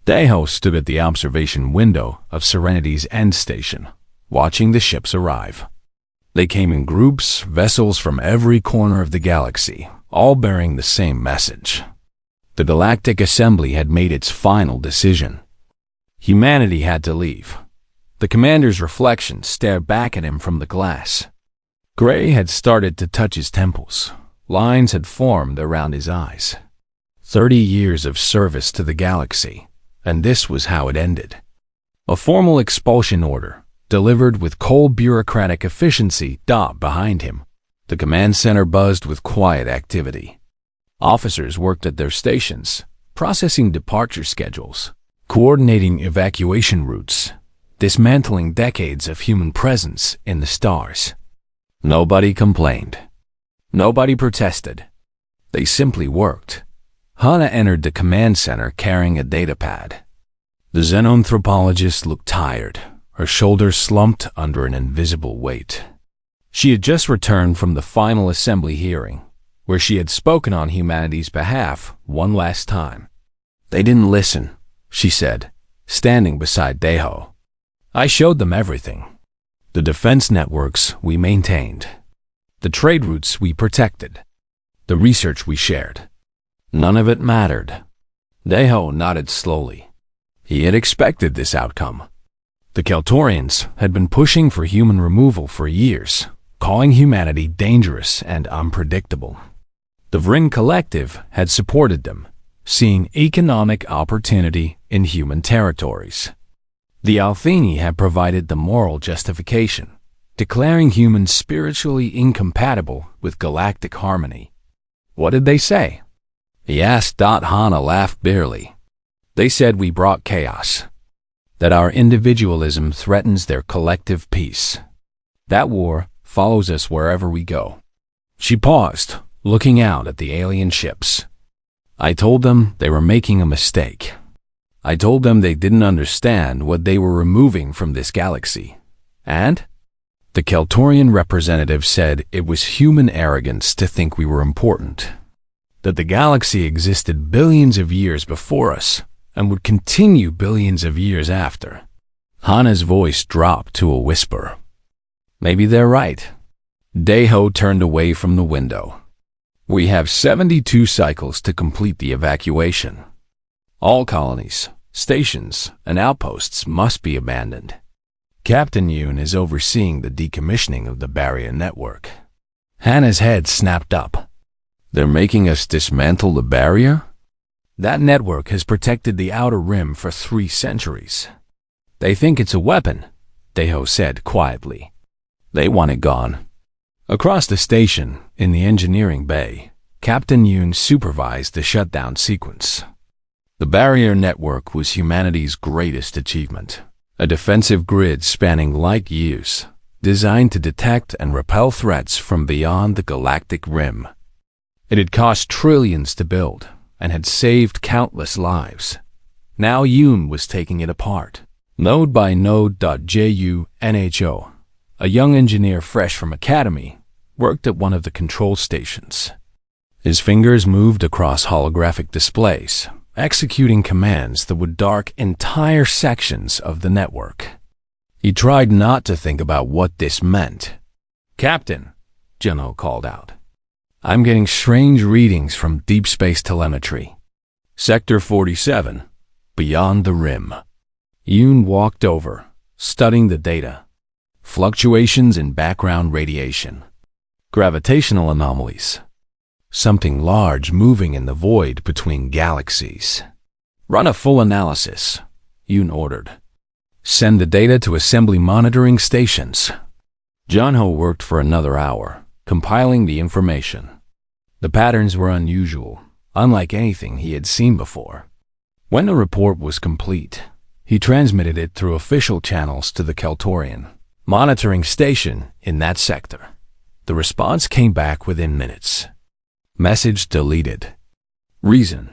Daeho stood at the observation window of Serenity's end station, watching the ships arrive. They came in groups, vessels from every corner of the galaxy, all bearing the same message. The Galactic Assembly had made its final decision. Humanity had to leave. The commander's reflection stared back at him from the glass. Gray had started to touch his temples. Lines had formed around his eyes. 30 years of service to the galaxy, and this was how it ended. A formal expulsion order, delivered with cold bureaucratic efficiency, dot behind him. The command center buzzed with quiet activity. Officers worked at their stations, processing departure schedules, coordinating evacuation routes, dismantling decades of human presence in the stars. Nobody complained. Nobody protested. They simply worked. Hana entered the command center carrying a datapad. The xenanthropologist looked tired, her shoulders slumped under an invisible weight. She had just returned from the final assembly hearing, where she had spoken on humanity's behalf one last time. They didn't listen, she said, standing beside Daeho. I showed them everything. The defense networks we maintained. The trade routes we protected. The research we shared. None of it mattered. Daeho nodded slowly. He had expected this outcome. The Keltorians had been pushing for human removal for years, calling humanity dangerous and unpredictable. The Vring Collective had supported them, seeing economic opportunity in human territories. The Altheni had provided the moral justification, declaring humans spiritually incompatible with galactic harmony. What did they say? He asked. Hana laughed bitterly. They said we brought chaos, that our individualism threatens their collective peace. That war follows us wherever we go. She paused, looking out at the alien ships. I told them they were making a mistake. I told them they didn't understand what they were removing from this galaxy. And? The Keltorian representative said it was human arrogance to think we were important. That the galaxy existed billions of years before us and would continue billions of years after. Hana's voice dropped to a whisper. Maybe they're right. Daeho turned away from the window. We have 72 cycles to complete the evacuation. All colonies, stations, and outposts must be abandoned. Captain Yoon is overseeing the decommissioning of the barrier network. Hana's head snapped up. They're making us dismantle the barrier? That network has protected the outer rim for 3 centuries. They think it's a weapon, Daeho said quietly. They want it gone. Across the station, in the engineering bay, Captain Yoon supervised the shutdown sequence. The barrier network was humanity's greatest achievement. A defensive grid spanning light years, designed to detect and repel threats from beyond the galactic rim. It had cost trillions to build and had saved countless lives. Now Yoon was taking it apart, node by node. Junho, a young engineer fresh from academy, worked at one of the control stations. His fingers moved across holographic displays, executing commands that would dark entire sections of the network. He tried not to think about what this meant. Captain, Junho called out. I'm getting strange readings from deep space telemetry. Sector 47, beyond the rim. Yoon walked over, studying the data. Fluctuations in background radiation. Gravitational anomalies. Something large moving in the void between galaxies. Run a full analysis, Yoon ordered. Send the data to assembly monitoring stations. Junho worked for another hour, compiling the information. The patterns were unusual, unlike anything he had seen before. When the report was complete, he transmitted it through official channels to the Keltorian monitoring station in that sector. The response came back within minutes. Message deleted. Reason: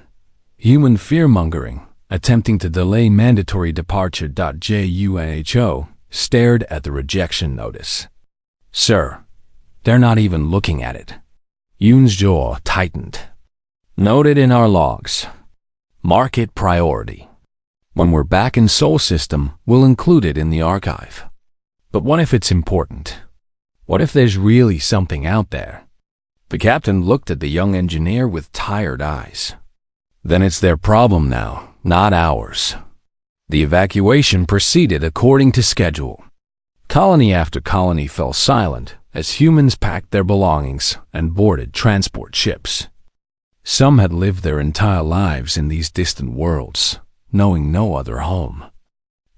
human fear-mongering, attempting to delay mandatory departure. Junho stared at the rejection notice. Sir, they're not even looking at it. Yoon's jaw tightened. Noted in our logs. Mark it priority. When we're back in Sol System, we'll include it in the archive. But what if it's important? What if there's really something out there? The captain looked at the young engineer with tired eyes. Then it's their problem now, not ours. The evacuation proceeded according to schedule. Colony after colony fell silent as humans packed their belongings and boarded transport ships. Some had lived their entire lives in these distant worlds, knowing no other home.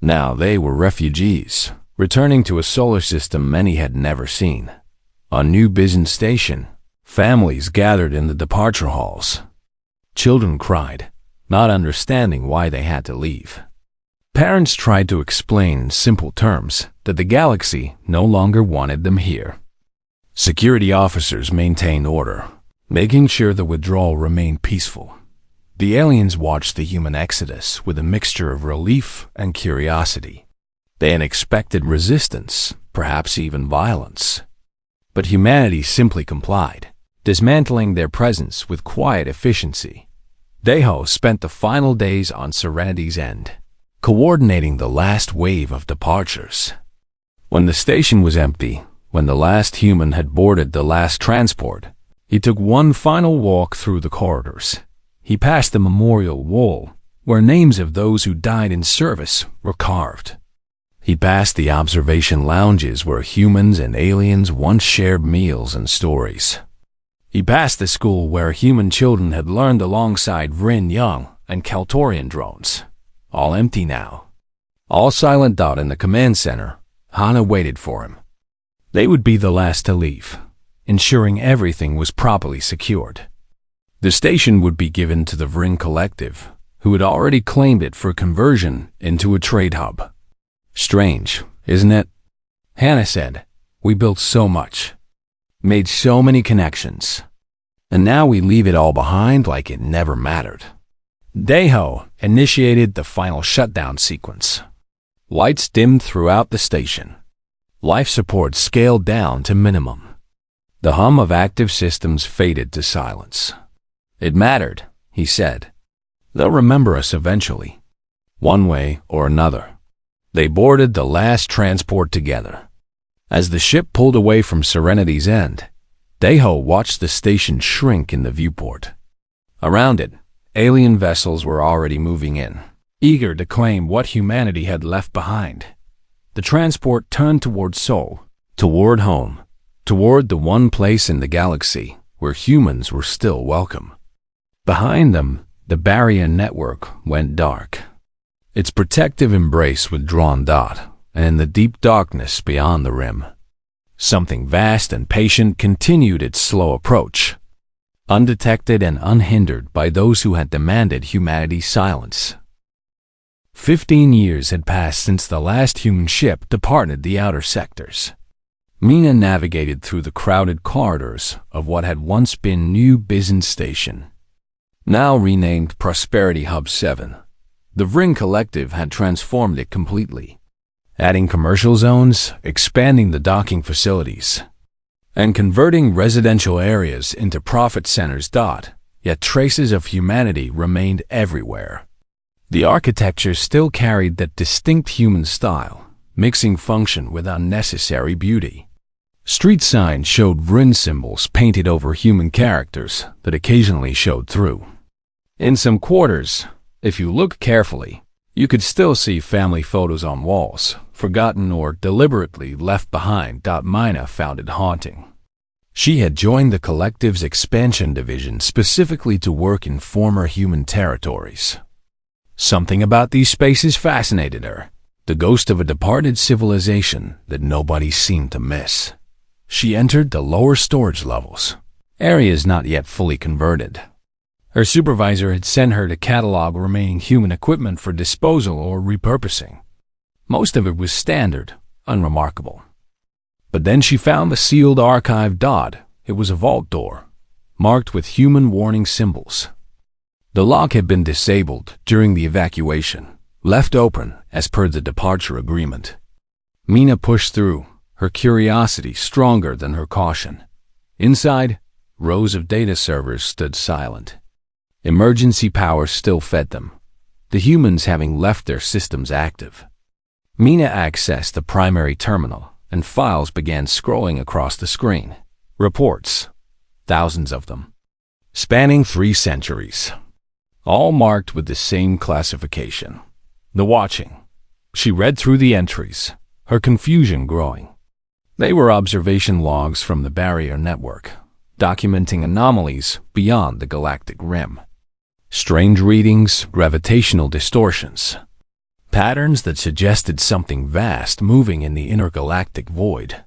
Now they were refugees, returning to a solar system many had never seen. On New Business Station, families gathered in the departure halls. Children cried, not understanding why they had to leave. Parents tried to explain in simple terms that the galaxy no longer wanted them here. Security officers maintained order, making sure the withdrawal remained peaceful. The aliens watched the human exodus with a mixture of relief and curiosity. They had expected resistance, perhaps even violence. But humanity simply complied, dismantling their presence with quiet efficiency. Deho spent the final days on Serenity's end, coordinating the last wave of departures. When the station was empty, when the last human had boarded the last transport, he took one final walk through the corridors. He passed the memorial wall, where names of those who died in service were carved. He passed the observation lounges where humans and aliens once shared meals and stories. He passed the school where human children had learned alongside Vrin Young and Kaltorian drones. All empty now. All silent. In the command center, Hana waited for him. They would be the last to leave, ensuring everything was properly secured. The station would be given to the Vrin Collective, who had already claimed it for conversion into a trade hub. Strange, isn't it? Hana said, "We built so much, made so many connections, and now we leave it all behind like it never mattered." Deho initiated the final shutdown sequence. Lights dimmed throughout the station. Life support scaled down to minimum. The hum of active systems faded to silence. "It mattered," he said. "They'll remember us eventually, one way or another." They boarded the last transport together. As the ship pulled away from Serenity's end, Deho watched the station shrink in the viewport. Around it, alien vessels were already moving in, eager to claim what humanity had left behind. The transport turned toward Sol, toward home, toward the one place in the galaxy where humans were still welcome. Behind them, the barrier network went dark, its protective embrace withdrawn. And in the deep darkness beyond the rim, something vast and patient continued its slow approach, undetected and unhindered by those who had demanded humanity's silence. 15 years had passed since the last human ship departed the outer sectors. Mina navigated through the crowded corridors of what had once been New Business Station, now renamed Prosperity Hub 7. The Vrin Collective had transformed it completely, adding commercial zones, expanding the docking facilities, and converting residential areas into profit centers. Yet traces of humanity remained everywhere. The architecture still carried that distinct human style, mixing function with unnecessary beauty. Street signs showed Vrin symbols painted over human characters that occasionally showed through. In some quarters, if you look carefully, you could still see family photos on walls, forgotten or deliberately left behind. Mina found it haunting. She had joined the collective's expansion division specifically to work in former human territories. Something about these spaces fascinated her, the ghost of a departed civilization that nobody seemed to miss. She entered the lower storage levels, areas not yet fully converted. Her supervisor had sent her to catalog remaining human equipment for disposal or repurposing. Most of it was standard, unremarkable. But then she found the sealed archive. It was a vault door, marked with human warning symbols. The lock had been disabled during the evacuation, left open as per the departure agreement. Mina pushed through, her curiosity stronger than her caution. Inside, rows of data servers stood silent. Emergency power still fed them. the humans having left their systems active. Mina accessed the primary terminal, and files began scrolling across the screen. Reports, thousands of them, spanning 3 centuries, all marked with the same classification. The watching. She read through the entries, her confusion growing. They were observation logs from the barrier network, documenting anomalies beyond the galactic rim. Strange readings, gravitational distortions, patterns that suggested something vast moving in the intergalactic void.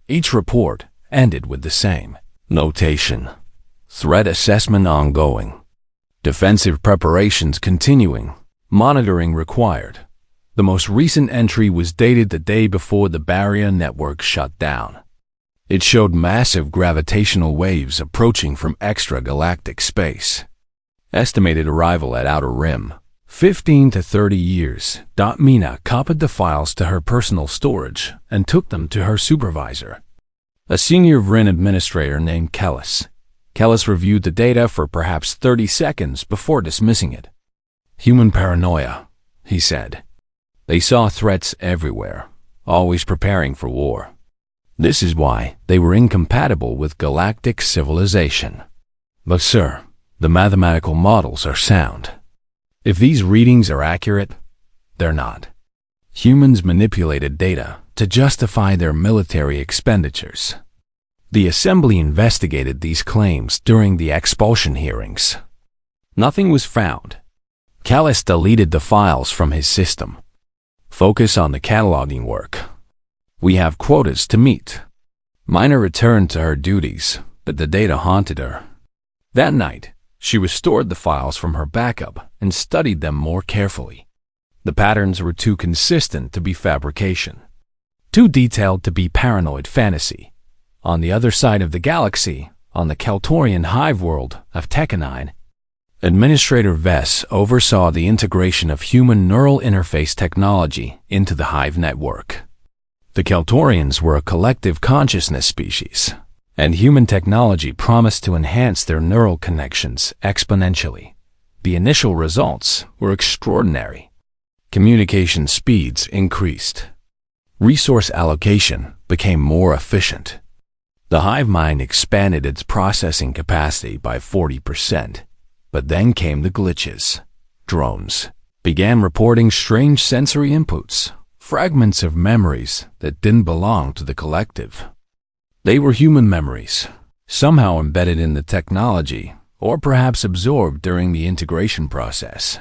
Each report ended with the same notation: threat assessment ongoing, defensive preparations continuing, monitoring required. The most recent entry was dated the day before the barrier network shut down. It showed massive gravitational waves approaching from extragalactic space. Estimated arrival at outer rim, 15 to 30 years. Mina copied the files to her personal storage and took them to her supervisor, a senior Vrin administrator named Kellis. Kellis reviewed the data for perhaps 30 seconds before dismissing it. Human paranoia, he said. They saw threats everywhere, always preparing for war. This is why they were incompatible with galactic civilization. But sir, the mathematical models are sound. If these readings are accurate, they're not. Humans manipulated data to justify their military expenditures. The Assembly investigated these claims during the expulsion hearings. Nothing was found. Callis deleted the files from his system. Focus on the cataloging work. We have quotas to meet. Mina returned to her duties, but the data haunted her. That night, she restored the files from her backup and studied them more carefully. The patterns were too consistent to be fabrication, too detailed to be paranoid fantasy. On the other side of the galaxy, on the Kaltorian hive world of Tekanine, Administrator Vess oversaw the integration of human neural interface technology into the hive network. The Kaltorians were a collective consciousness species, and human technology promised to enhance their neural connections exponentially. The initial results were extraordinary. Communication speeds increased. Resource allocation became more efficient. The hive mind expanded its processing capacity by 40%. But then came the glitches. Drones began reporting strange sensory inputs, fragments of memories that didn't belong to the collective. They were human memories, somehow embedded in the technology, or perhaps absorbed during the integration process.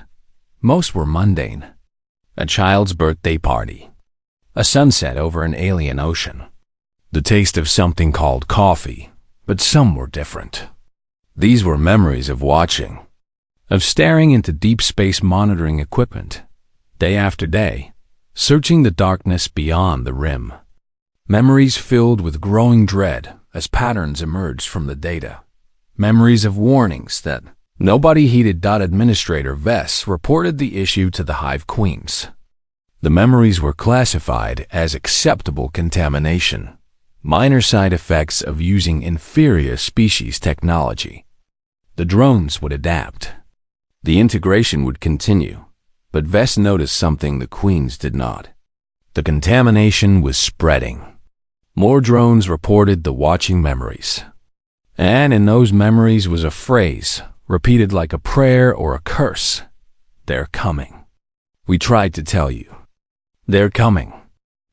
Most were mundane. A child's birthday party, a sunset over an alien ocean, the taste of something called coffee, but some were different. These were memories of watching, of staring into deep space monitoring equipment, day after day, searching the darkness beyond the rim. Memories filled with growing dread as patterns emerged from the data. Memories of warnings that nobody heeded. Administrator Vess reported the issue to the hive queens. The memories were classified as acceptable contamination, minor side effects of using inferior species technology. The drones would adapt. The integration would continue, but Vess noticed something the queens did not. The contamination was spreading. More drones reported the watching memories. And in those memories was a phrase, repeated like a prayer or a curse. They're coming. We tried to tell you. They're coming.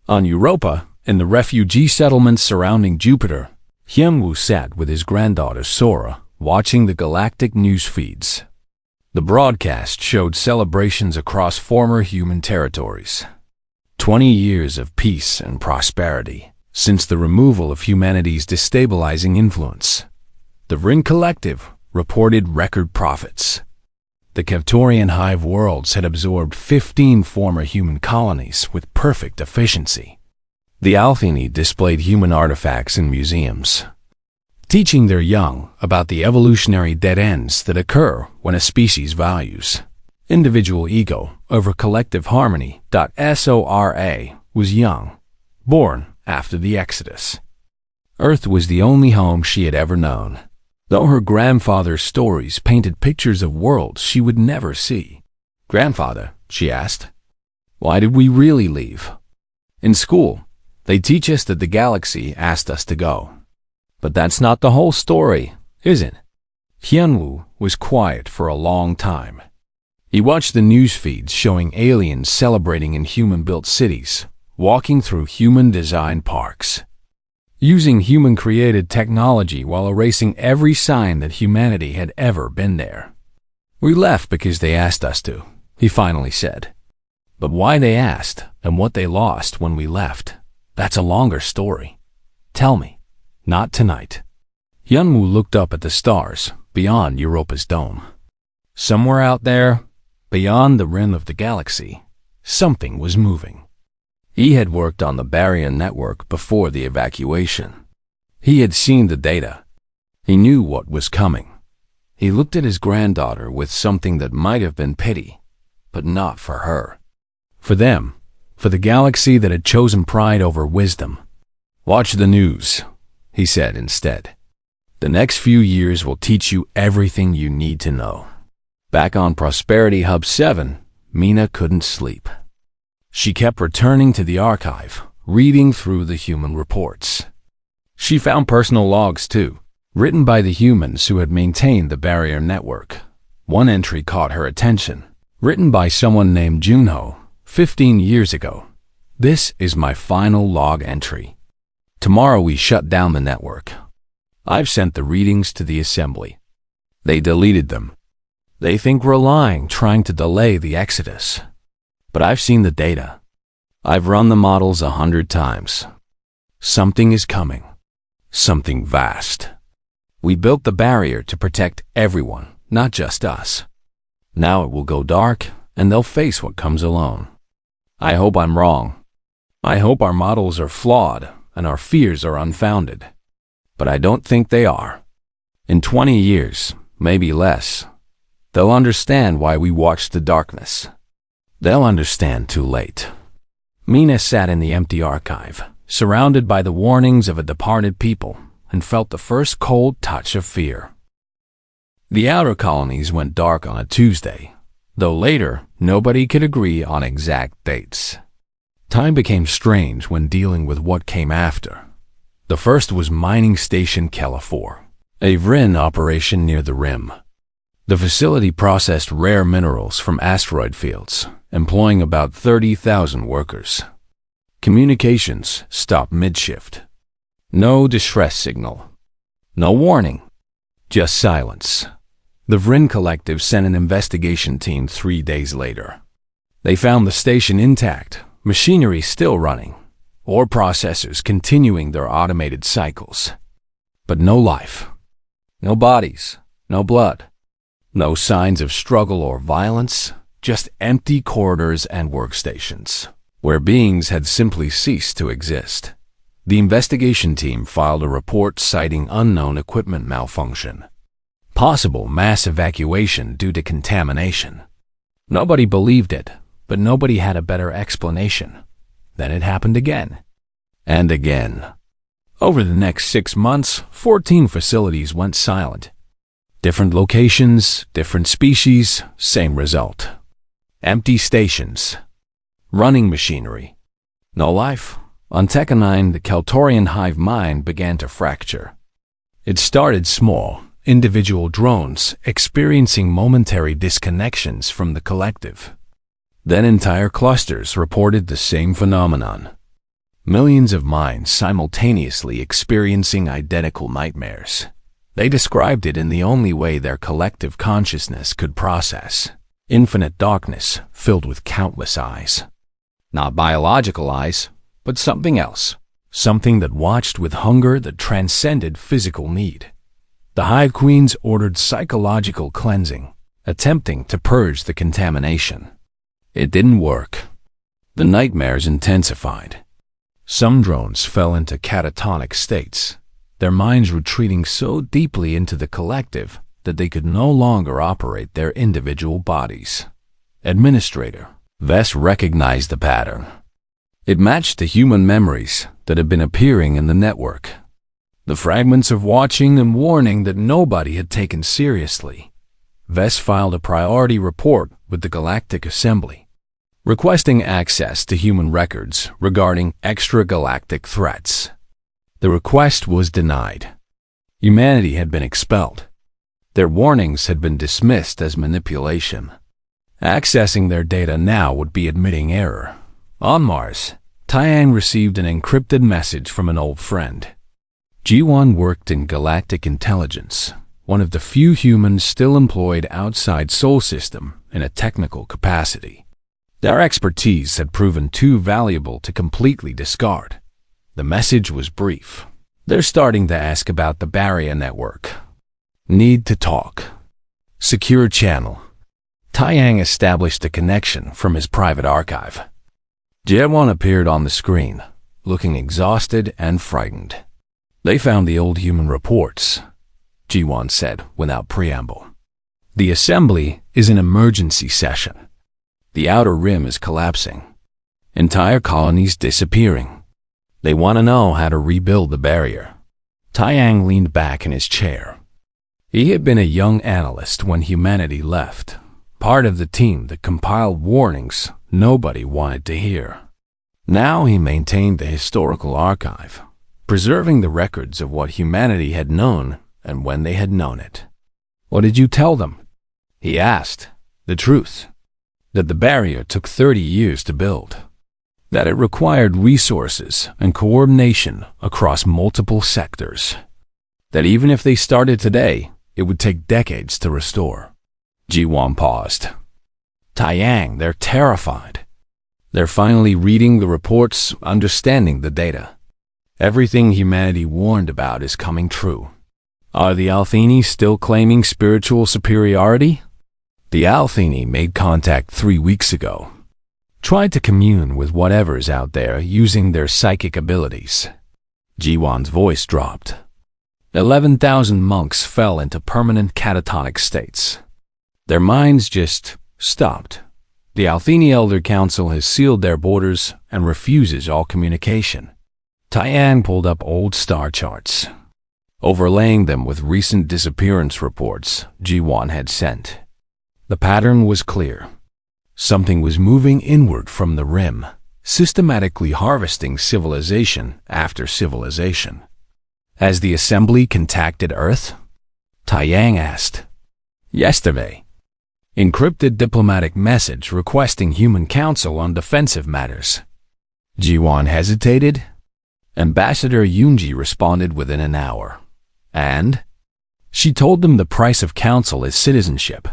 On Europa, in the refugee settlements surrounding Jupiter, Hyunwoo sat with his granddaughter Sora, watching the galactic news feeds. The broadcast showed celebrations across former human territories. 20 years of peace and prosperity since the removal of humanity's destabilizing influence. The Vrin Collective reported record profits. The Kaltorian hive worlds had absorbed 15 former human colonies with perfect efficiency. The Althini displayed human artifacts in museums, teaching their young about the evolutionary dead ends that occur when a species values individual ego over collective harmony. Sora was young, born after the Exodus. Earth was the only home she had ever known, though her grandfather's stories painted pictures of worlds she would never see. "Grandfather," she asked, "why did we really leave? In school, they teach us that the galaxy asked us to go. But that's not the whole story, is it?" Hyunwoo was quiet for a long time. He watched the news feeds showing aliens celebrating in human-built cities, walking through human-designed parks, using human-created technology while erasing every sign that humanity had ever been there. "We left because they asked us to," he finally said. "But why they asked and what they lost when we left, that's a longer story. Tell me." "Not tonight." Hyunwoo looked up at the stars beyond Europa's dome. Somewhere out there, beyond the rim of the galaxy, something was moving. He had worked on the barrier network before the evacuation. He had seen the data. He knew what was coming. He looked at his granddaughter with something that might have been pity, but not for her. For them, for the galaxy that had chosen pride over wisdom. "Watch the news," he said instead. "The next few years will teach you everything you need to know." Back on Prosperity Hub 7, Mina couldn't sleep. She kept returning to the archive, reading through the human reports. She found personal logs too, written by the humans who had maintained the barrier network. One entry caught her attention, written by someone named Junho, 15 years ago. "This is my final log entry. Tomorrow we shut down the network. I've sent the readings to the assembly. They deleted them. They think we're lying, trying to delay the exodus. But I've seen the data. I've run the models 100 times. Something is coming. Something vast. We built the barrier to protect everyone, not just us. Now it will go dark, and they'll face what comes alone. I hope I'm wrong. I hope our models are flawed and our fears are unfounded. But I don't think they are. In 20 years, maybe less, they'll understand why we watched the darkness. They'll understand too late." Mina sat in the empty archive, surrounded by the warnings of a departed people, and felt the first cold touch of fear. The outer colonies went dark on a Tuesday, though later nobody could agree on exact dates. Time became strange when dealing with what came after. The first was Mining Station Kela-4, a VRIN operation near the rim. The facility processed rare minerals from asteroid fields, employing about 30,000 workers. Communications stopped mid-shift. No distress signal. No warning. Just silence. The VRIN Collective sent an investigation team 3 days later. They found the station intact, machinery still running, ore processors continuing their automated cycles. But no life. No bodies. No blood. No signs of struggle or violence, just empty corridors and workstations, where beings had simply ceased to exist. The investigation team filed a report citing unknown equipment malfunction, possible mass evacuation due to contamination. Nobody believed it, but nobody had a better explanation. Then it happened again. And again. Over the next 6 months, 14 facilities went silent. Different locations, different species, same result. Empty stations. Running machinery. No life. On Tekka-9, the Keltorian hive mind began to fracture. It started small, individual drones experiencing momentary disconnections from the collective. Then entire clusters reported the same phenomenon. Millions of minds simultaneously experiencing identical nightmares. They described it in the only way their collective consciousness could process. Infinite darkness filled with countless eyes. Not biological eyes, but something else. Something that watched with hunger that transcended physical need. The Hive Queens ordered psychological cleansing, attempting to purge the contamination. It didn't work. The nightmares intensified. Some drones fell into catatonic states, their minds retreating so deeply into the collective that they could no longer operate their individual bodies. Administrator Vess recognized the pattern. It matched the human memories that had been appearing in the network. The fragments of watching and warning that nobody had taken seriously. Vess filed a priority report with the Galactic Assembly, requesting access to human records regarding extragalactic threats. The request was denied. Humanity had been expelled. Their warnings had been dismissed as manipulation. Accessing their data now would be admitting error. On Mars, Tiang received an encrypted message from an old friend. Ji-Wan worked in Galactic Intelligence, one of the few humans still employed outside Sol System in a technical capacity. Their expertise had proven too valuable to completely discard. The message was brief. They're starting to ask about the barrier network. Need to talk. Secure channel. Tiang established a connection from his private archive. Ji-Wan appeared on the screen, looking exhausted and frightened. They found the old human reports, Ji-Wan said without preamble. The assembly is in emergency session. The outer rim is collapsing. Entire colonies disappearing. They want to know how to rebuild the barrier. Tiang leaned back in his chair. He had been a young analyst when humanity left, part of the team that compiled warnings nobody wanted to hear. Now he maintained the historical archive, preserving the records of what humanity had known and when they had known it. What did you tell them? He asked. The truth. That the barrier took 30 years to build. That it required resources and coordination across multiple sectors. That even if they started today, it would take decades to restore. Ji-Wan paused. Tiang, they're terrified. They're finally reading the reports, understanding the data. Everything humanity warned about is coming true. Are the Altheni still claiming spiritual superiority? The Altheni made contact 3 weeks ago. Tried to commune with whatever's out there using their psychic abilities. Ji-Wan's voice dropped. 11,000 monks fell into permanent catatonic states. Their minds just stopped. The Altheni Elder Council has sealed their borders and refuses all communication. Tiang pulled up old star charts, overlaying them with recent disappearance reports Ji-Wan had sent. The pattern was clear. Something was moving inward from the rim, systematically harvesting civilization after civilization. Has the assembly contacted Earth? Tiang asked. Yesterday. Encrypted diplomatic message requesting human counsel on defensive matters. Ji-Wan hesitated. Ambassador Yunji responded within an hour. And? She told them the price of counsel is citizenship.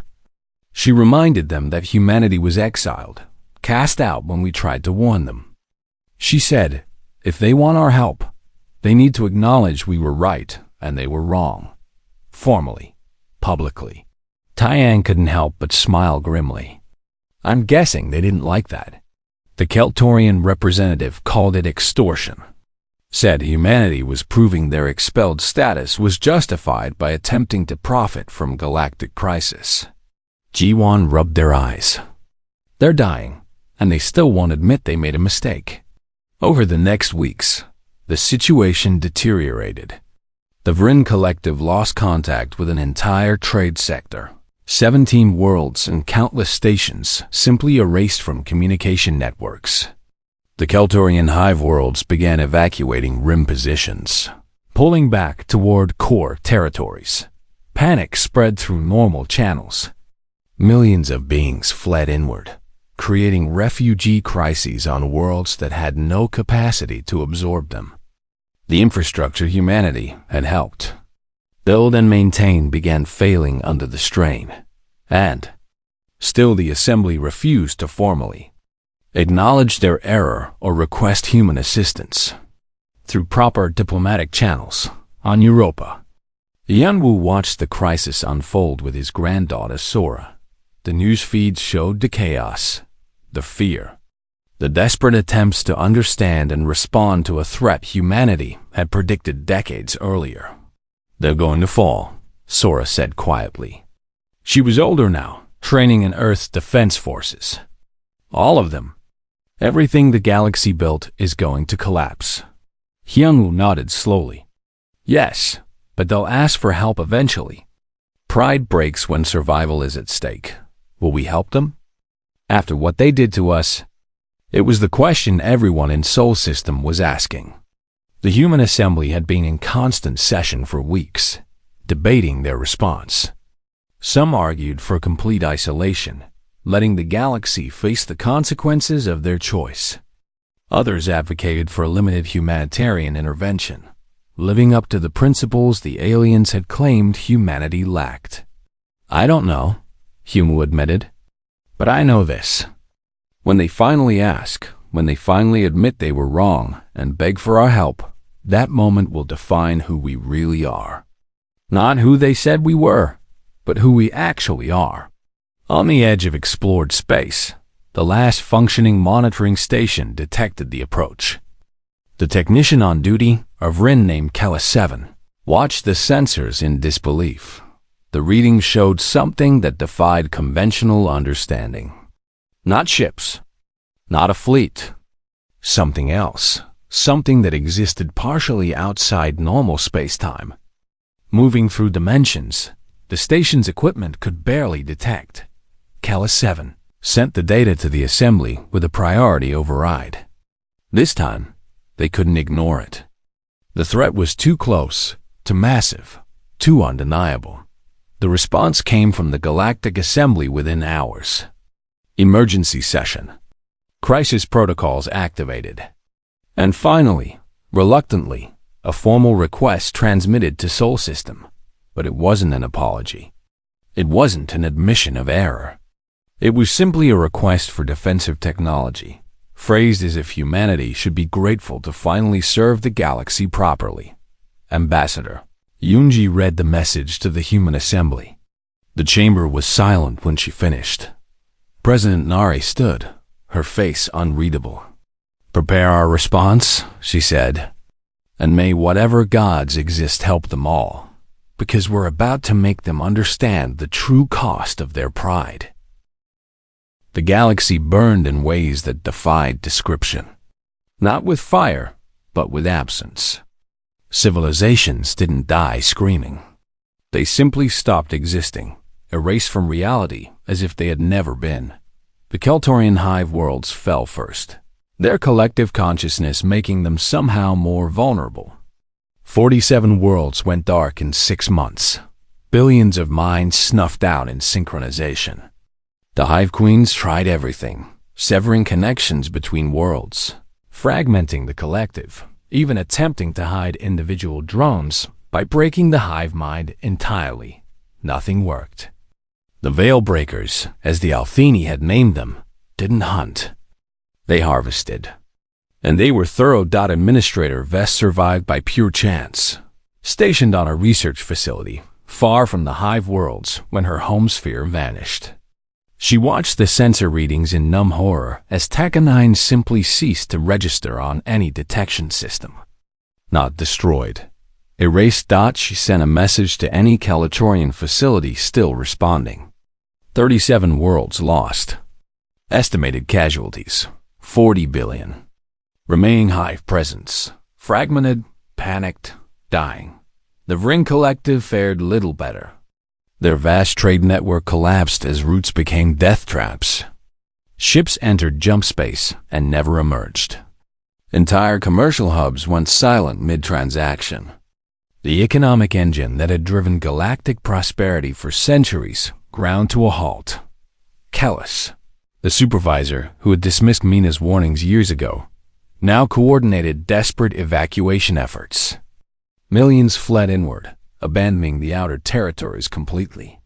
She reminded them that humanity was exiled, cast out when we tried to warn them. She said, if they want our help, they need to acknowledge we were right and they were wrong. Formally, publicly. Tiang couldn't help but smile grimly. I'm guessing they didn't like that. The Keltorian representative called it extortion. Said humanity was proving their expelled status was justified by attempting to profit from galactic crisis. Ji-Wan rubbed their eyes. They're dying, and they still won't admit they made a mistake. Over the next weeks, the situation deteriorated. The Vrin Collective lost contact with an entire trade sector. 17 worlds and countless stations simply erased from communication networks. The Keltorian hive worlds began evacuating rim positions, pulling back toward core territories. Panic spread through normal channels. Millions of beings fled inward, creating refugee crises on worlds that had no capacity to absorb them. The infrastructure humanity had helped build and maintain began failing under the strain, and still the assembly refused to formally acknowledge their error or request human assistance. Through proper diplomatic channels, on Europa, Yanwu watched the crisis unfold with his granddaughter Sora. The news feeds showed the chaos, the fear, the desperate attempts to understand and respond to a threat humanity had predicted decades earlier. They're going to fall, Sora said quietly. She was older now, training in Earth's defense forces. All of them. Everything the galaxy built is going to collapse. Hyunwoo nodded slowly. Yes, but they'll ask for help eventually. Pride breaks when survival is at stake. Will we help them? After what they did to us? It was the question everyone in Sol System was asking. The human assembly had been in constant session for weeks, debating their response. Some argued for complete isolation, letting the galaxy face the consequences of their choice. Others advocated for limited humanitarian intervention, living up to the principles the aliens had claimed humanity lacked. I don't know, Humu admitted, but I know this. When they finally ask, when they finally admit they were wrong and beg for our help, that moment will define who we really are. Not who they said we were, but who we actually are. On the edge of explored space, the last functioning monitoring station detected the approach. The technician on duty, a Vrin named Kella-7, watched the sensors in disbelief. The readings showed something that defied conventional understanding. Not ships, not a fleet. Something else, something that existed partially outside normal space-time. Moving through dimensions, the station's equipment could barely detect. Kella-7 sent the data to the assembly with a priority override. This time, they couldn't ignore it. The threat was too close, too massive, too undeniable. The response came from the Galactic Assembly within hours. Emergency session. Crisis protocols activated. And finally, reluctantly, a formal request transmitted to Sol System. But it wasn't an apology. It wasn't an admission of error. It was simply a request for defensive technology, phrased as if humanity should be grateful to finally serve the galaxy properly. Ambassador Yunji read the message to the human assembly. The chamber was silent when she finished. President Nari stood, her face unreadable. "Prepare our response," she said, "and may whatever gods exist help them all, because we're about to make them understand the true cost of their pride." The galaxy burned in ways that defied description. Not with fire, but with absence. Civilizations didn't die screaming. They simply stopped existing, erased from reality as if they had never been. The Keltorian hive worlds fell first, their collective consciousness making them somehow more vulnerable. 47 worlds went dark in 6 months. Billions of minds snuffed out in synchronization. The Hive Queens tried everything, severing connections between worlds, fragmenting the collective, even attempting to hide individual drones by breaking the hive mind entirely. Nothing worked. The Veil Breakers, as the Altheni had named them, didn't hunt. They harvested. And they were thorough. Administrator Vest survived by pure chance, stationed on a research facility, far from the hive worlds when her home sphere vanished. She watched the sensor readings in numb horror as Takanine simply ceased to register on any detection system. Not destroyed. Erased. She sent a message to any Calatorian facility still responding. 37 worlds lost. Estimated casualties, 40 billion. Remaining hive presence, fragmented, panicked, dying. The Vring Collective fared little better. Their vast trade network collapsed as routes became death traps. Ships entered jump space and never emerged. Entire commercial hubs went silent mid-transaction. The economic engine that had driven galactic prosperity for centuries ground to a halt. Kellis, the supervisor who had dismissed Mina's warnings years ago, now coordinated desperate evacuation efforts. Millions fled inward, abandoning the outer territories completely.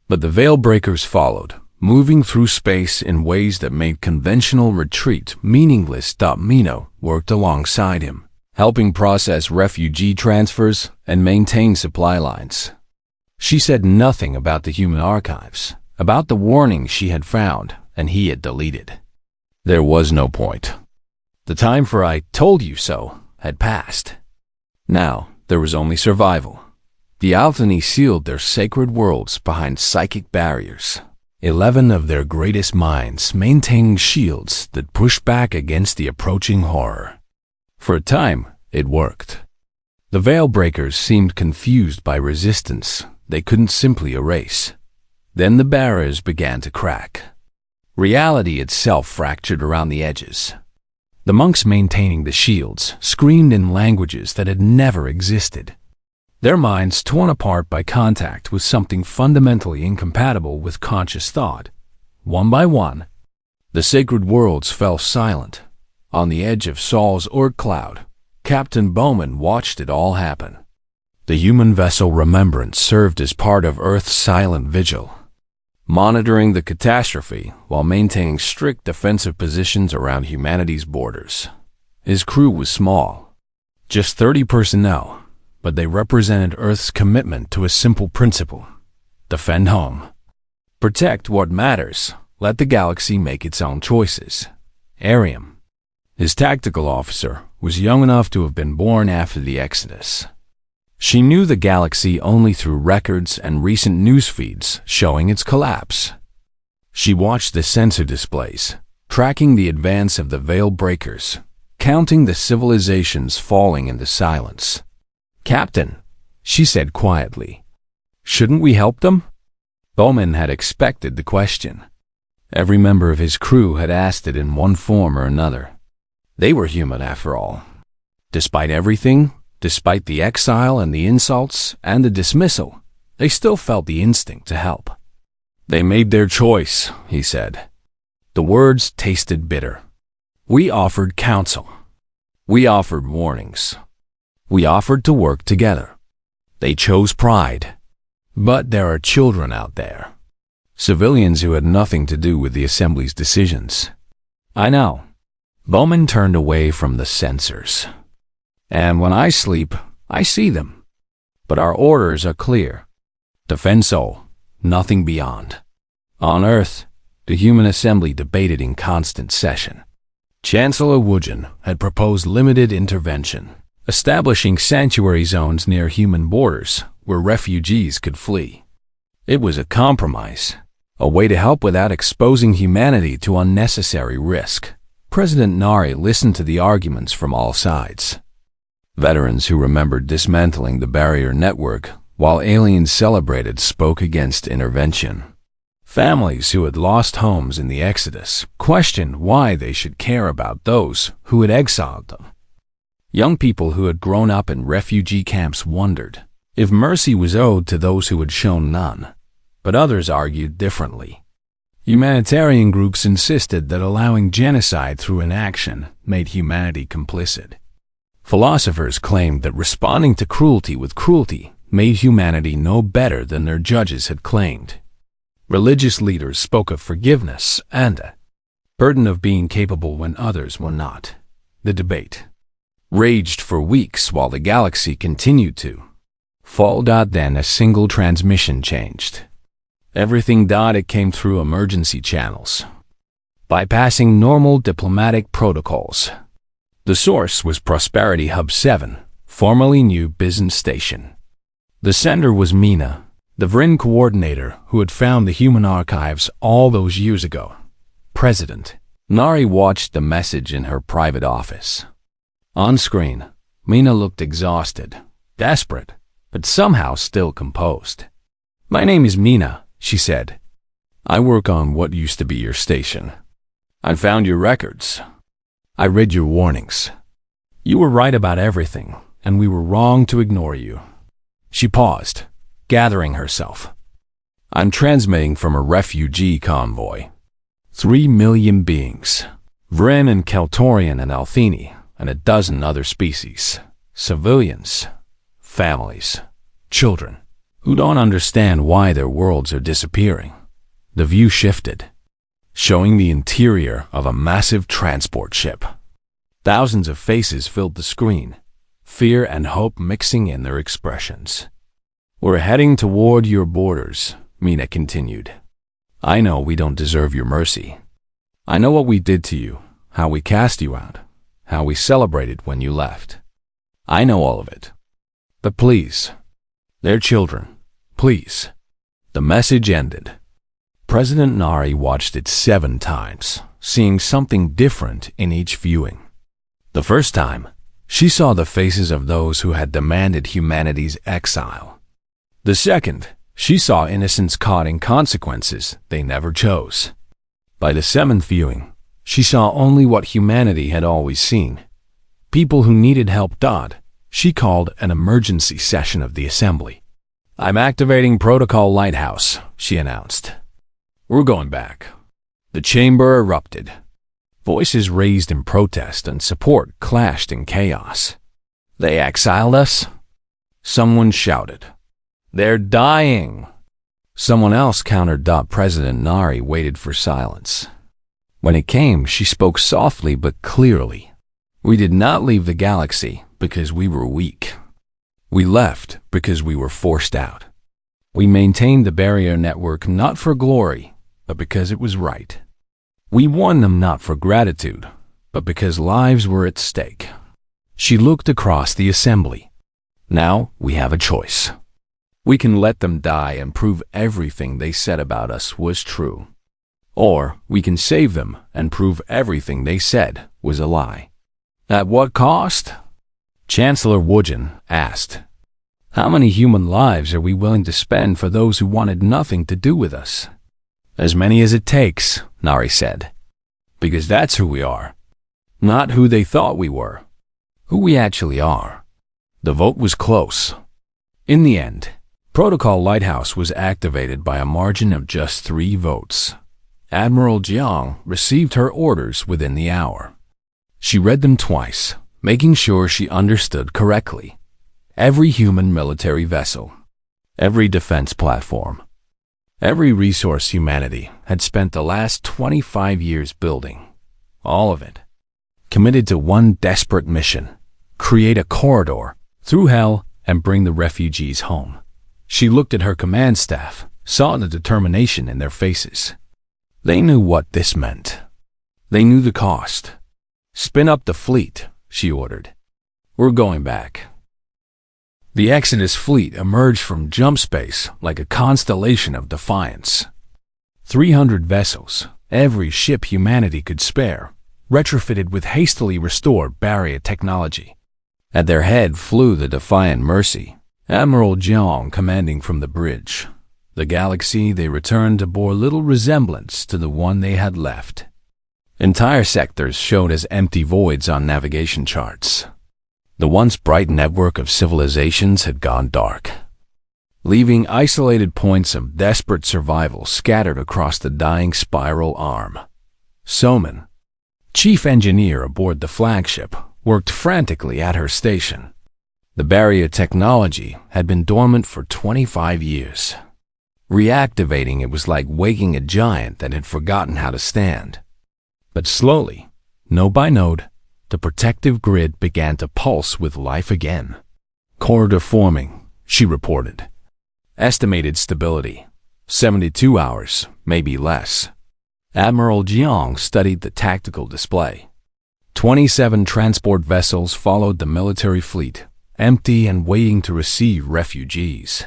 But the Veil Breakers followed, moving through space in ways that made conventional retreat meaningless. Mino worked alongside him, helping process refugee transfers and maintain supply lines. She said nothing about the human archives, about the warnings she had found and he had deleted. There was no point. The time for "I told you so" had passed. Now there was only survival. The Altheni sealed their sacred worlds behind psychic barriers. 11 of their greatest minds maintaining shields that pushed back against the approaching horror. For a time, it worked. The Veil Breakers seemed confused by resistance, they couldn't simply erase. Then the barriers began to crack. Reality itself fractured around the edges. The monks maintaining the shields screamed in languages that had never existed, their minds torn apart by contact with something fundamentally incompatible with conscious thought. One by one, the sacred worlds fell silent. On the edge of Saul's Orc cloud, Captain Bowman watched it all happen. The human vessel Remembrance served as part of Earth's silent vigil, monitoring the catastrophe while maintaining strict defensive positions around humanity's borders. His crew was small, just 30 personnel, but they represented Earth's commitment to a simple principle: defend home. Protect what matters. Let the galaxy make its own choices. Arium, his tactical officer, was young enough to have been born after the Exodus. She knew the galaxy only through records and recent news feeds showing its collapse. She watched the sensor displays, tracking the advance of the Veil Breakers, counting the civilizations falling into silence. "Captain," she said quietly, "shouldn't we help them?" Bowman had expected the question. Every member of his crew had asked it in one form or another. They were human after all. Despite everything, despite the exile and the insults and the dismissal, they still felt the instinct to help. "They made their choice," he said. The words tasted bitter. "We offered counsel. We offered warnings. We offered to work together. They chose pride. But there are children out there. Civilians who had nothing to do with the Assembly's decisions." "I know." Bowman turned away from the sensors. "And when I sleep, I see them. But our orders are clear. Defend Sol, nothing beyond." On Earth, the Human Assembly debated in constant session. Chancellor Woojan had proposed limited intervention, establishing sanctuary zones near human borders where refugees could flee. It was a compromise, a way to help without exposing humanity to unnecessary risk. President Nari listened to the arguments from all sides. Veterans who remembered dismantling the barrier network while aliens celebrated spoke against intervention. Families who had lost homes in the Exodus questioned why they should care about those who had exiled them. Young people who had grown up in refugee camps wondered if mercy was owed to those who had shown none, but others argued differently. Humanitarian groups insisted that allowing genocide through inaction made humanity complicit. Philosophers claimed that responding to cruelty with cruelty made humanity no better than their judges had claimed. Religious leaders spoke of forgiveness and a burden of being capable when others were not. The debate raged for weeks while the galaxy continued to fall. Then a single transmission changed. Everything. It came through emergency channels, bypassing normal diplomatic protocols. The source was Prosperity Hub 7, formerly New Business Station. The sender was Mina, the Vrin coordinator who had found the human archives all those years ago. President Nari watched the message in her private office. On screen, Mina looked exhausted, desperate, but somehow still composed. "My name is Mina," she said. "I work on what used to be your station. I found your records. I read your warnings. You were right about everything, and we were wrong to ignore you." She paused, gathering herself. "I'm transmitting from a refugee convoy. 3 million beings, Vren and Keltorian and Altheni, and a dozen other species, civilians, families, children, who don't understand why their worlds are disappearing." The view shifted, showing the interior of a massive transport ship. Thousands of faces filled the screen, fear and hope mixing in their expressions. "We're heading toward your borders," Mina continued. "I know we don't deserve your mercy. I know what we did to you, how we cast you out, how we celebrated when you left. I know all of it. But please, they're children. Please." The message ended. President Nari watched it 7 times, seeing something different in each viewing. The first time, she saw the faces of those who had demanded humanity's exile. The second, she saw innocents caught in consequences they never chose. By the seventh viewing, she saw only what humanity had always seen. People who needed help. She called an emergency session of the assembly. "I'm activating Protocol Lighthouse," she announced. "We're going back." The chamber erupted. Voices raised in protest and support clashed in chaos. "They exiled us?" Someone shouted. "They're dying." Someone else countered. President Nari waited for silence. When it came, she spoke softly but clearly. "We did not leave the galaxy because we were weak. We left because we were forced out. We maintained the barrier network not for glory, but because it was right. We won them not for gratitude, but because lives were at stake." She looked across the assembly. "Now we have a choice. We can let them die and prove everything they said about us was true. Or we can save them and prove everything they said was a lie." "At what cost?" Chancellor Wujin asked. "How many human lives are we willing to spend for those who wanted nothing to do with us?" "As many as it takes," Nari said. "Because that's who we are. Not who they thought we were. Who we actually are." The vote was close. In the end, Protocol Lighthouse was activated by a margin of just 3 votes. Admiral Jiang received her orders within the hour. She read them twice, making sure she understood correctly. Every human military vessel, every defense platform, every resource humanity had spent the last 25 years building, all of it, committed to one desperate mission: create a corridor through hell and bring the refugees home. She looked at her command staff, saw the determination in their faces. They knew what this meant. They knew the cost. "Spin up the fleet," she ordered. "We're going back." The Exodus fleet emerged from jump space like a constellation of defiance. 300 vessels, every ship humanity could spare, retrofitted with hastily restored barrier technology. At their head flew the defiant Mercy, Admiral Jiang commanding from the bridge. The galaxy they returned to bore little resemblance to the one they had left. Entire sectors showed as empty voids on navigation charts. The once bright network of civilizations had gone dark, leaving isolated points of desperate survival scattered across the dying spiral arm. Soman, chief engineer aboard the flagship, worked frantically at her station. The barrier technology had been dormant for 25 years. Reactivating it was like waking a giant that had forgotten how to stand. But slowly, node by node, the protective grid began to pulse with life again. "Corridor forming," she reported. "Estimated stability, 72 hours, maybe less." Admiral Jiang studied the tactical display. 27 transport vessels followed the military fleet, empty and waiting to receive refugees.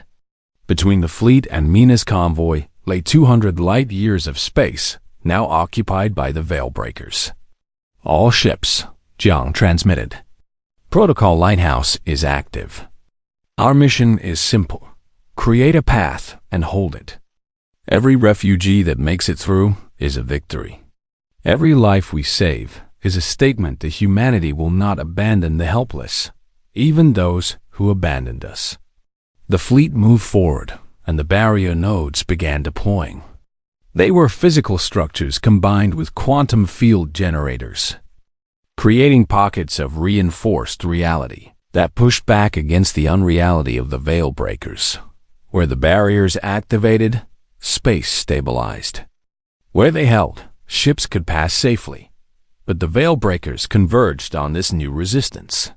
Between the fleet and Mina's convoy lay 200 light years of space, now occupied by the Veilbreakers. "All ships," Jiang transmitted. "Protocol Lighthouse is active. Our mission is simple: create a path and hold it. Every refugee that makes it through is a victory. Every life we save is a statement that humanity will not abandon the helpless, even those who abandoned us." The fleet moved forward, and the barrier nodes began deploying. They were physical structures combined with quantum field generators, creating pockets of reinforced reality that pushed back against the unreality of the Veilbreakers. Where the barriers activated, space stabilized. Where they held, ships could pass safely. But the Veilbreakers converged on this new resistance.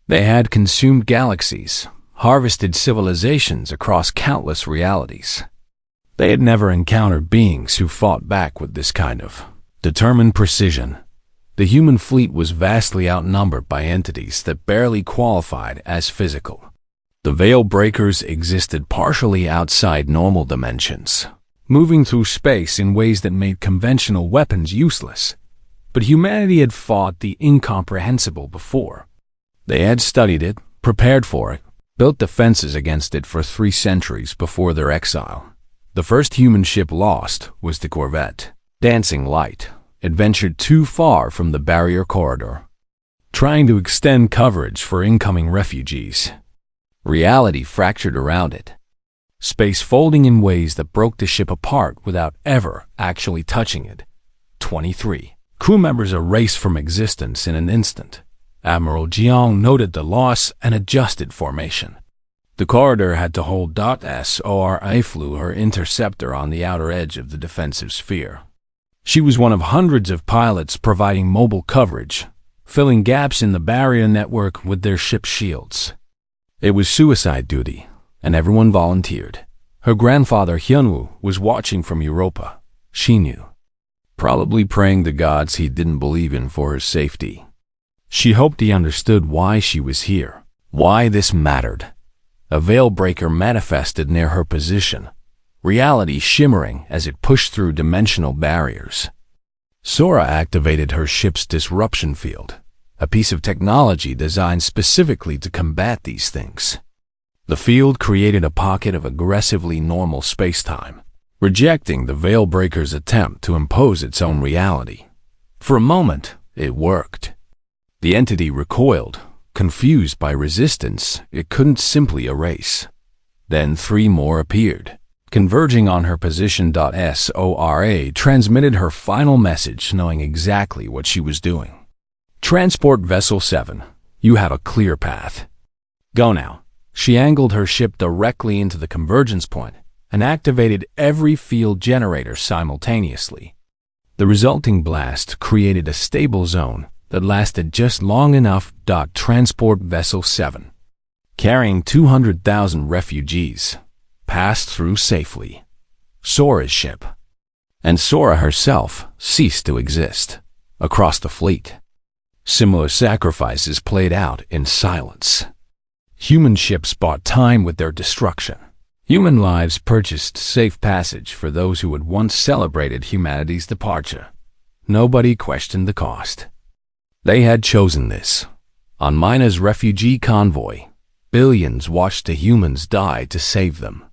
They had consumed galaxies, harvested civilizations across countless realities. They had never encountered beings who fought back with this kind of determined precision. The human fleet was vastly outnumbered by entities that barely qualified as physical. The Veilbreakers existed partially outside normal dimensions, moving through space in ways that made conventional weapons useless. But humanity had fought the incomprehensible before. They had studied it, prepared for it, built defenses against it for 3 centuries before their exile. The first human ship lost was the corvette, Dancing Light. It ventured too far from the barrier corridor, trying to extend coverage for incoming refugees. Reality fractured around it, space folding in ways that broke the ship apart without ever actually touching it. 23 crew members erased from existence in an instant. Admiral Jiang noted the loss and adjusted formation. The corridor had to hold .SORA flew her interceptor on the outer edge of the defensive sphere. She was one of hundreds of pilots providing mobile coverage, filling gaps in the barrier network with their ship shields. It was suicide duty, and everyone volunteered. Her grandfather Hyunwoo was watching from Europa. She knew, probably praying to gods he didn't believe in for her safety. She hoped he understood why she was here, why this mattered. A veil breaker manifested near her position, reality shimmering as it pushed through dimensional barriers. Sora activated her ship's disruption field, a piece of technology designed specifically to combat these things. The field created a pocket of aggressively normal space-time, rejecting the veil breaker's attempt to impose its own reality. For a moment, it worked. The entity recoiled, confused by resistance it couldn't simply erase. Then 3 more appeared, converging on her position. SORA transmitted her final message, knowing exactly what she was doing. Transport Vessel 7, you have a clear path. Go now. She angled her ship directly into the convergence point and activated every field generator simultaneously. The resulting blast created a stable zone that lasted just long enough. Transport Vessel 7, carrying 200,000 refugees, passed through safely. Sora's ship, and Sora herself, ceased to exist across the fleet. Similar sacrifices played out in silence. Human ships bought time with their destruction. Human lives purchased safe passage for those who had once celebrated humanity's departure. Nobody questioned the cost. They had chosen this. On Mina's refugee convoy, billions watched the humans die to save them.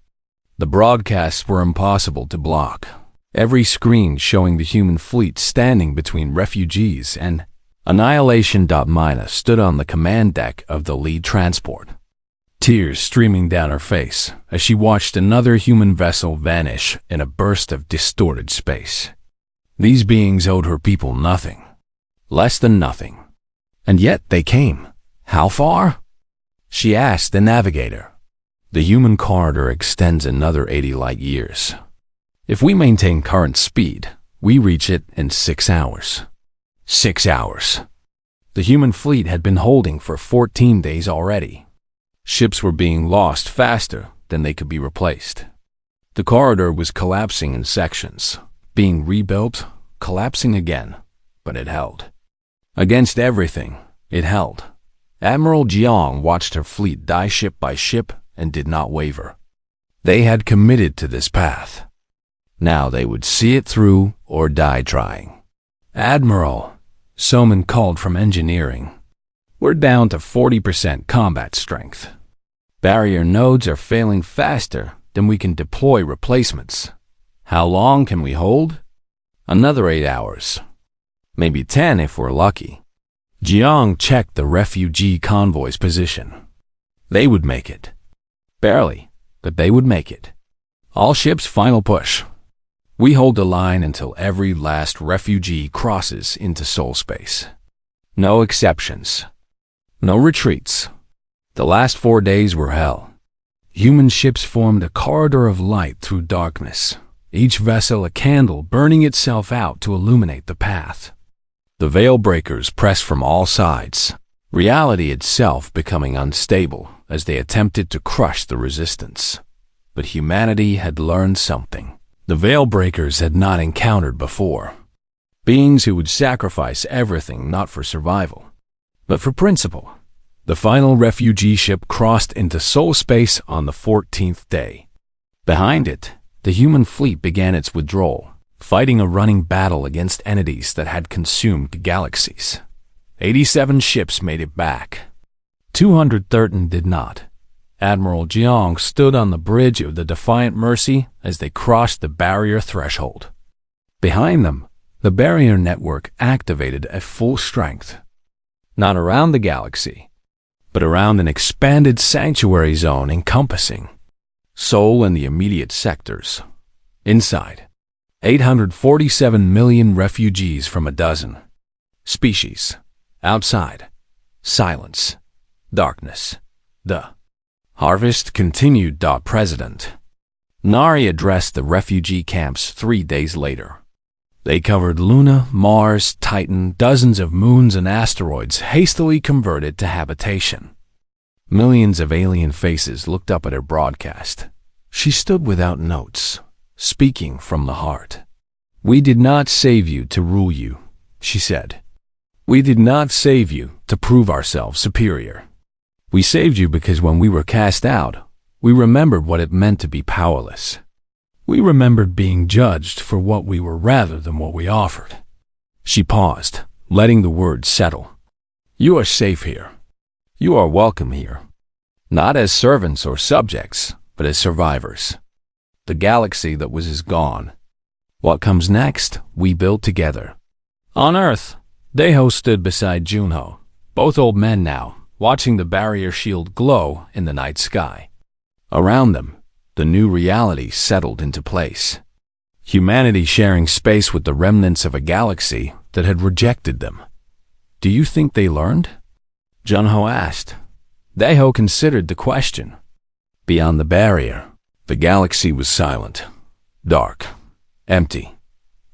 The broadcasts were impossible to block. Every screen showing the human fleet standing between refugees and annihilation. Mina stood on the command deck of the lead transport, tears streaming down her face as she watched another human vessel vanish in a burst of distorted space. These beings owed her people nothing, less than nothing. And yet they came. How far? She asked the navigator. The human corridor extends another 80 light years. If we maintain current speed, we reach it in 6 hours. 6 hours. The human fleet had been holding for 14 days already. Ships were being lost faster than they could be replaced. The corridor was collapsing in sections, being rebuilt, collapsing again, but it held. Against everything, it held. Admiral Jiang watched her fleet die ship by ship and did not waver. They had committed to this path. Now they would see it through or die trying. Admiral, Soman called from engineering. We're down to 40% combat strength. Barrier nodes are failing faster than we can deploy replacements. How long can we hold? Another 8 hours. Maybe 10 if we're lucky. Jiang checked the refugee convoy's position. They would make it. Barely, but they would make it. All ships final push. We hold the line until every last refugee crosses into soul space. No exceptions. No retreats. The last 4 days were hell. Human ships formed a corridor of light through darkness, each vessel a candle burning itself out to illuminate the path. The veil breakers pressed from all sides, reality itself becoming unstable as they attempted to crush the resistance. But humanity had learned something the veil breakers had not encountered before. Beings who would sacrifice everything not for survival, but for principle. The final refugee ship crossed into soul space on the 14th day. Behind it, the human fleet began its withdrawal, fighting a running battle against entities that had consumed galaxies. 87 ships made it back. 213 did not, Admiral Jiang stood on the bridge of the Defiant Mercy as they crossed the barrier threshold. Behind them, the barrier network activated at full strength. Not around the galaxy, but around an expanded sanctuary zone encompassing Seoul and the immediate sectors. Inside, 847 million refugees from a dozen species. Outside, silence, darkness. The harvest continued. President Nari addressed the refugee camps 3 days later. They covered Luna, Mars, Titan, dozens of moons and asteroids hastily converted to habitation. Millions of alien faces looked up at her broadcast. She stood without notes, speaking from the heart. "We did not save you to rule you," she said. "We did not save you to prove ourselves superior. We saved you because when we were cast out, we remembered what it meant to be powerless. We remembered being judged for what we were rather than what we offered." She paused, letting the words settle. "You are safe here. You are welcome here. Not as servants or subjects, but as survivors. The galaxy that was is gone. What comes next, we build together." On Earth, Daeho stood beside Junho, both old men now, watching the barrier shield glow in the night sky. Around them, the new reality settled into place. Humanity sharing space with the remnants of a galaxy that had rejected them. "Do you think they learned?" Junho asked. Daeho considered the question. Beyond the barrier, the galaxy was silent, dark, empty.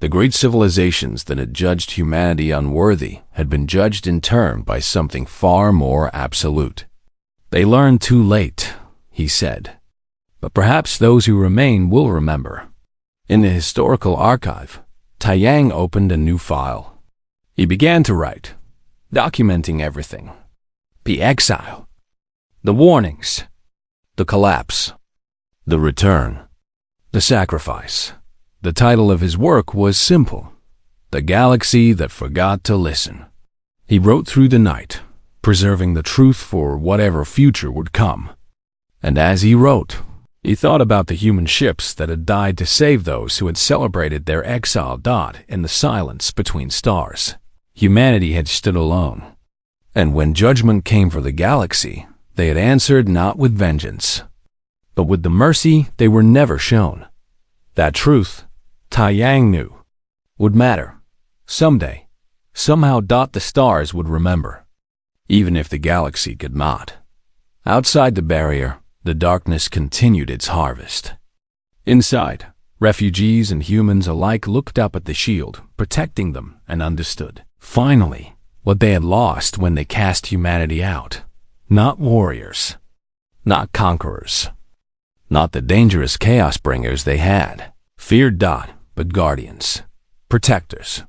The great civilizations that had judged humanity unworthy had been judged in turn by something far more absolute. "They learned too late," he said. "But perhaps those who remain will remember." In the historical archive, Taiyang opened a new file. He began to write, documenting everything. The exile, the warnings, the collapse, the return, the sacrifice. The title of his work was simple: The Galaxy That Forgot to Listen. He wrote through the night, preserving the truth for whatever future would come. And as he wrote, he thought about the human ships that had died to save those who had celebrated their exile. In the silence between stars, humanity had stood alone. And when judgment came for the galaxy, they had answered not with vengeance, but with the mercy they were never shown. That truth, Taiyang knew, would matter. Someday, somehow. The stars would remember, even if the galaxy could not. Outside the barrier, the darkness continued its harvest. Inside, refugees and humans alike looked up at the shield, protecting them, and understood, finally, what they had lost when they cast humanity out. Not warriors, not conquerors, not the dangerous chaos bringers they had feared, but guardians, protectors,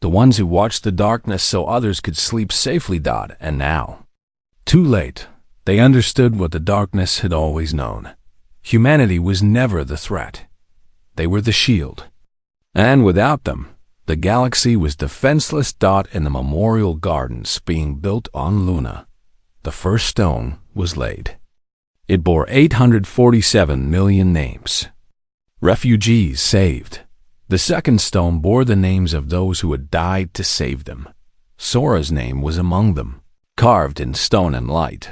the ones who watched the darkness so others could sleep safely. And now, too late, they understood what the darkness had always known. Humanity was never the threat. They were the shield. And without them, the galaxy was defenseless. In the memorial gardens being built on Luna, the first stone was laid. It bore 847 million names. Refugees saved. The second stone bore the names of those who had died to save them. Sora's name was among them, carved in stone and light.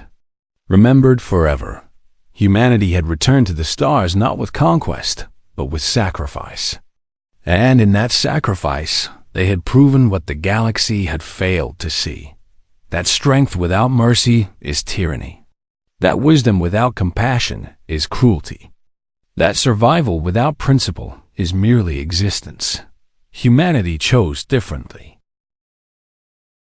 Remembered forever. Humanity had returned to the stars not with conquest, but with sacrifice. And in that sacrifice, they had proven what the galaxy had failed to see. That strength without mercy is tyranny. That wisdom without compassion is cruelty. That survival without principle is merely existence. Humanity chose differently.